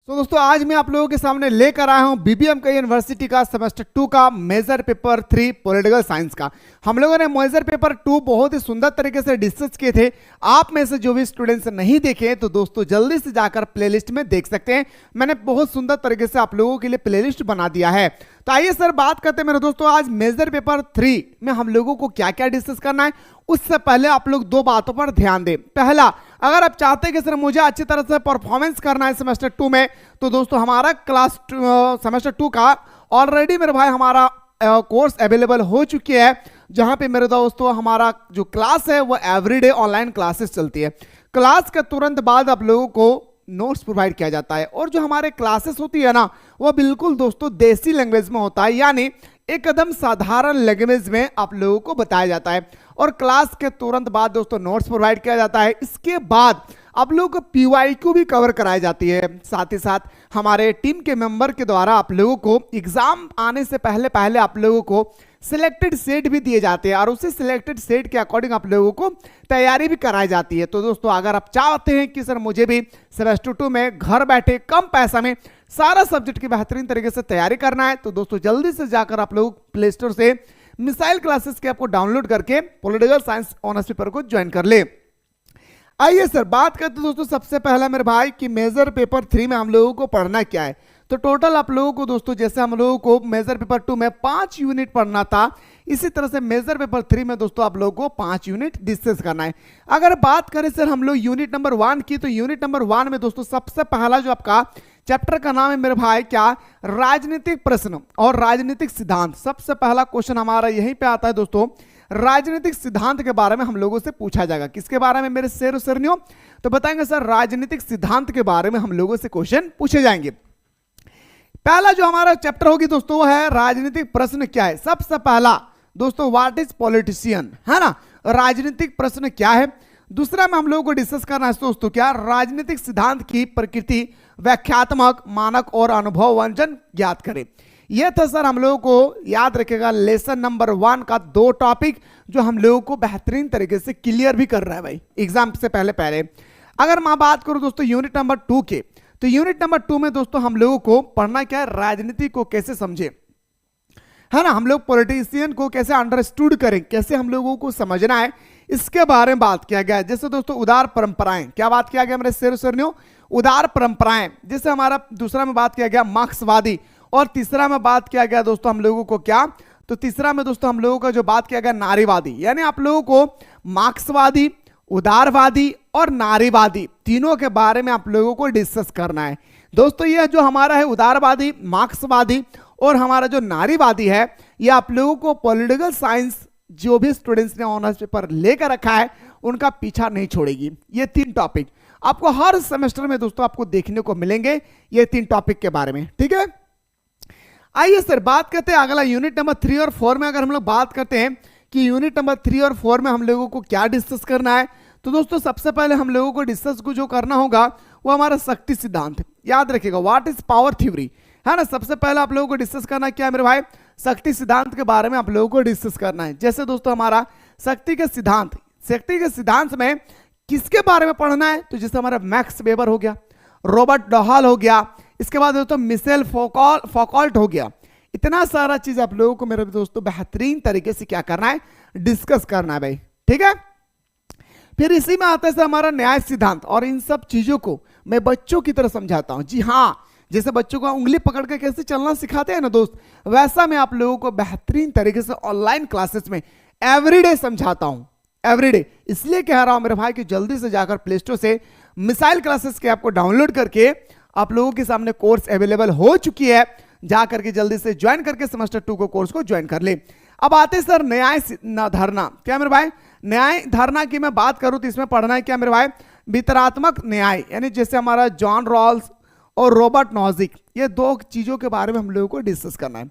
तो दोस्तों आज मैं आप लोगों के सामने लेकर आया हूं बीबीएमके यूनिवर्सिटी का सेमेस्टर 2 का मेजर पेपर 3 पॉलिटिकल साइंस का। हम लोगों ने मेजर पेपर 2 बहुत ही सुंदर तरीके से डिस्कस किए थे। आप में से जो भी स्टूडेंट्स नहीं देखे तो दोस्तों जल्दी से जाकर प्लेलिस्ट में देख सकते हैं। मैंने बहुत सुंदर तरीके से आप लोगों के लिए प्लेलिस्ट बना दिया है। तो आइए सर बात करते हैं मेरे दोस्तों आज मेजर पेपर 3 में हम लोगों को क्या क्या डिस्कस करना है। उससे पहले आप लोग दो बातों पर ध्यान दें। पहला, अगर आप चाहते हैं कि सर मुझे अच्छी तरह से परफॉर्मेंस करना है सेमेस्टर 2 में, तो दोस्तों हमारा क्लास सेमेस्टर 2 का ऑलरेडी मेरे भाई हमारा कोर्स अवेलेबल हो चुकी है, जहां पे मेरे दोस्तों हमारा जो क्लास है वो एवरीडे ऑनलाइन क्लासेस चलती है। क्लास के तुरंत बाद आप लोगों को नोट्स प्रोवाइड किया जाता है और जो हमारे क्लासेस होती है ना वो बिल्कुल दोस्तों देसी लैंग्वेज में होता है, यानी एकदम साधारण लैंग्वेज में आप लोगों को बताया जाता है। और क्लास के तुरंत बाद दोस्तों नोट्स प्रोवाइड किया जाता है। इसके बाद आप लोगों को पीवाईक्यू भी कवर कराई जाती है। साथ ही साथ हमारे टीम के मेंबर के द्वारा आप लोगों को एग्जाम आने से पहले पहले आप लोगों को सिलेक्टेड सेट भी दिए जाते हैं और उसी सिलेक्टेड सेट के अकॉर्डिंग आप लोगों को तैयारी भी कराई जाती है। तो दोस्तों अगर आप चाहते हैं कि सर मुझे भी सेमेस्टर 2 में घर बैठे कम पैसा में सारा सब्जेक्ट की बेहतरीन तरीके से तैयारी करना है, तो दोस्तों जल्दी से जाकर आप लोग प्ले स्टोर से मिसाइल क्लासेस के ऐप को डाउनलोड करके पॉलिटिकल साइंस ऑनर्स पेपर को ज्वाइन कर ले। आइए सर बात करते दोस्तों सबसे पहला मेरे भाई कि मेजर पेपर 3 में हम लोगों को पढ़ना क्या है। तो टोटल आप लोगों को दोस्तों जैसे हम लोगों को मेजर पेपर 2 में 5 यूनिट पढ़ना था, इसी तरह से मेजर पेपर 3 में दोस्तों आप लोगों को 5 यूनिट डिस्कस करना है। अगर बात करें सर हम लोग यूनिट नंबर 1 की, तो यूनिट नंबर 1 में दोस्तों सबसे पहला जो आपका चैप्टर का नाम है मेरे भाई क्या, राजनीतिक प्रश्न और राजनीतिक सिद्धांत। सबसे पहला क्वेश्चन हमारा यहीं पे आता है दोस्तों, राजनीतिक सिद्धांत के बारे में हम लोगों से पूछा जाएगा। किसके बारे में मेरे शेर सरनियों? तो बताएंगे सर राजनीतिक सिद्धांत के बारे में हम लोगों से क्वेश्चन पूछे जाएंगे। पहला जो हमारा चैप्टर होगी दोस्तों वो है राजनीतिक प्रश्न क्या है। सबसे पहला दोस्तों व्हाट इज पॉलिटिशियन, है ना, राजनीतिक प्रश्न क्या है। दूसरा में हम लोगों को डिस्कस करना है दोस्तों क्या, राजनीतिक सिद्धांत की प्रकृति, व्याख्यात्मक, मानक और अनुभव व्यंजन ज्ञात करें। यह था सर हम लोगों को याद रखेगा लेसन नंबर 1 का 2 टॉपिक जो हम लोगों को बेहतरीन तरीके से क्लियर भी कर रहा है भाई एग्जाम से पहले पहले। अगर मैं बात करूं दोस्तों यूनिट नंबर 2 के, तो यूनिट नंबर 2 में दोस्तों हम लोगों को पढ़ना क्या है, राजनीति को कैसे समझे, है ना, हम लोग पॉलिटिशियन को कैसे अंडरस्टूड करें, कैसे हम लोगों को समझना है, इसके बारे में बात किया गया है। जैसे दोस्तों उदार परंपराएं, क्या बात किया गया मेरे शेर सरनियों, उदार परंपराएं। जैसे हमारा दूसरा में बात किया गया मार्क्सवादी, और तीसरा में बात किया गया दोस्तों हम लोगों को क्या, तो तीसरा में दोस्तों हम लोगों का जो बात किया गया नारीवादी। यानी आप लोगों को मार्क्सवादी, उदारवादी और नारीवादी तीनों के बारे में आप लोगों को डिस्कस करना है। दोस्तों यह जो हमारा है उदारवादी, मार्क्सवादी और हमारा जो नारीवादी है, यह आप लोगों को पॉलिटिकल साइंस जो भी स्टूडेंट्स ने ऑनर्स पेपर लेकर रखा है उनका पीछा नहीं छोड़ेगी। ये 3 टॉपिक आपको हर सेमेस्टर में दोस्तों आपको देखने को मिलेंगे, ये 3 टॉपिक के बारे में, ठीक है। आइए सर बात करते हैं अगला यूनिट नंबर 3 और 4 में। अगर हम लोग बात करते हैं कि यूनिट नंबर 3 और 4 में हम लोगों को क्या डिस्कस करना है, तो दोस्तों सबसे पहले हम लोगों को डिस्कस को जो करना होगा वो हमारा शक्ति सिद्धांत। याद रखिएगा व्हाट इज पावर थ्योरी, है ना। सबसे पहले आप लोगों को डिस्कस करना क्या है मेरे भाई, शक्ति सिद्धांत के बारे में आप लोगों को डिस्कस करना है। जैसे दोस्तों हमारा शक्ति के सिद्धांत में किसके बारे में पढ़ना है, तो जैसे हमारा मैक्स वेबर हो गया, रॉबर्ट डॉहल हो गया, इसके बाद दोस्तों मिशेल फौकॉल्ट हो गया। इतना सारा चीज आप लोगों को मेरे दोस्तों बेहतरीन तरीके से क्या करना है, डिस्कस करना है भाई, ठीक है। फिर इसी में आता है सर हमारा न्याय सिद्धांत, और इन सब चीजों को मैं बच्चों की तरह समझाता हूं। जी हाँ, जैसे बच्चों को उंगली पकड़ के कैसे चलना सिखाते हैं ना दोस्त, वैसा मैं आप लोगों को बेहतरीन तरीके से ऑनलाइन क्लासेस में एवरीडे समझाता हूं। एवरीडे इसलिए कह रहा हूं मेरे भाई कि जल्दी से जाकर प्ले स्टोर से मिसाइल क्लासेस के ऐप को डाउनलोड करके आप लोगों के सामने कोर्स अवेलेबल हो चुकी है, जा करके जल्दी से ज्वाइन करके सेमेस्टर 2 को कोर्स को ज्वाइन कर ले। अब आते सर न्याय धारणा, क्या मेरे भाई, न्याय धारणा की मैं बात करूं तो इसमें पढ़ना है क्या मेरे भाई, वितरात्मक न्याय। यानी जैसे हमारा जॉन रॉल्स और रॉबर्ट नॉजिक, ये 2 चीजों के बारे में हम लोगों को डिस्कस करना है,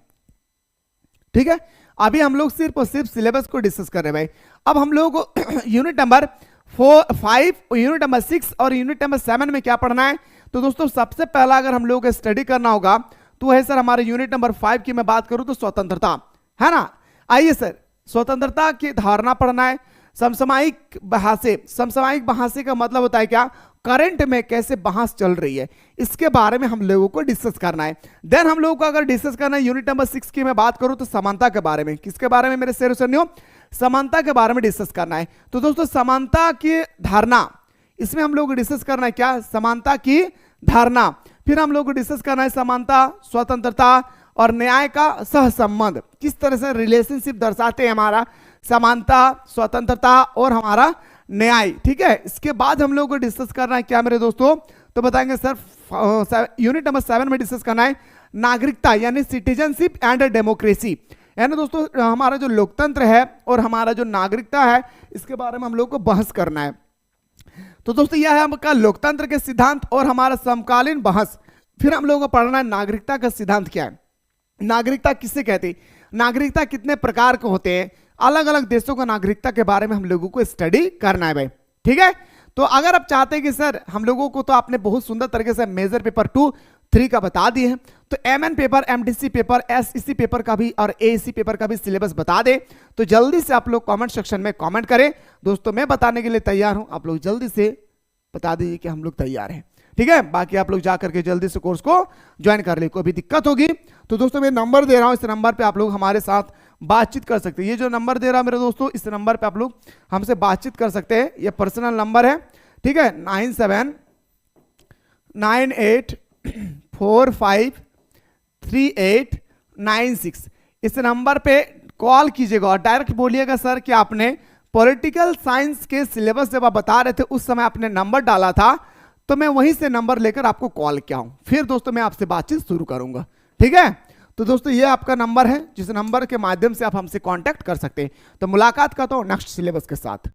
ठीक है। अभी हम लोग सिर्फ और सिर्फ सिलेबस को डिस्कस कर रहे हैं भाई। अब हम लोगों को यूनिट नंबर 5, यूनिट नंबर 6 और यूनिट नंबर 7 में क्या पढ़ना है, तो दोस्तों सबसे पहला अगर हम लोगों को स्टडी करना होगा तो है सर हमारे यूनिट नंबर 5 की मैं बात करूं तो स्वतंत्रता, है ना। आइए सर स्वतंत्रता की धारणा पढ़ना है, समसामयिक बहसें का मतलब होता है क्या, करंट में कैसे बहस चल रही है, इसके बारे में हम लोगों को डिस्कस करना है। देन हम लोगों को अगर डिस्कस करना है यूनिट नंबर 6 की मैं बात करूं तो समानता के बारे में, किसके बारे में मेरे शेर सुनियो, समानता के बारे में डिस्कस करना है। तो दोस्तों समानता की धारणा, इसमें हम लोग को डिस्कस करना है क्या, समानता की धारणा। फिर हम लोग को डिस्कस करना है समानता, स्वतंत्रता और न्याय का सहसंबंध, किस तरह से रिलेशनशिप दर्शाते हैं हमारा समानता, स्वतंत्रता और हमारा न्याय। ठीक है, इसके बाद हम लोग को डिस्कस करना है क्या मेरे दोस्तों, तो बताएंगे सर यूनिट नंबर 7 में डिस्कस करना है नागरिकता यानी सिटीजनशिप एंड डेमोक्रेसी, यानी दोस्तों हमारा जो लोकतंत्र है और हमारा जो नागरिकता है इसके बारे में हम लोग को बहस करना है। तो दोस्तों यह है आपका लोकतंत्र के सिद्धांत और हमारा समकालीन बहस। फिर हम लोगों को पढ़ना है नागरिकता का सिद्धांत क्या है, नागरिकता किससे कहते हैं, नागरिकता कितने प्रकार के होते हैं, अलग अलग देशों का नागरिकता के बारे में हम लोगों को स्टडी करना है भाई। ठीक है, तो अगर आप चाहते हैं कि सर हम लोगों को तो आपने बहुत सुंदर तरीके से मेजर पेपर 2, 3 का बता दिए हैं, तो MN paper, MDC paper, SEC paper का भी और एईसी पेपर का भी सिलेबस बता दे, तो जल्दी से आप लोग कमेंट सेक्शन में कमेंट करें। दोस्तों मैं बताने के लिए तैयार हूं, आप लोग जल्दी से बता दीजिए कि हम लोग तैयार हैं। ठीक है, बाकी आप लोग जाकर के जल्दी से कोर्स को ज्वाइन कर ले, कोई भी दिक्कत होगी तो दोस्तों मैं नंबर दे रहा हूं, इस नंबर पे आप लोग हमारे साथ बातचीत कर सकते हैं। ये जो नंबर दे रहा है मेरे दोस्तों, इस नंबर पे आप लोग हमसे बातचीत कर सकते हैं, ये पर्सनल नंबर है। ठीक है, 9798453896, इस नंबर पे कॉल कीजिएगा और डायरेक्ट बोलिएगा सर कि आपने पॉलिटिकल साइंस के सिलेबस जब आप बता रहे थे उस समय आपने नंबर डाला था, तो मैं वहीं से नंबर लेकर आपको कॉल किया हूं, फिर दोस्तों मैं आपसे बातचीत शुरू करूंगा। ठीक है, तो दोस्तों ये आपका नंबर है जिस नंबर के माध्यम से आप हमसे कांटेक्ट कर सकते हैं। तो मुलाकात करता हूं नेक्स्ट सिलेबस के साथ।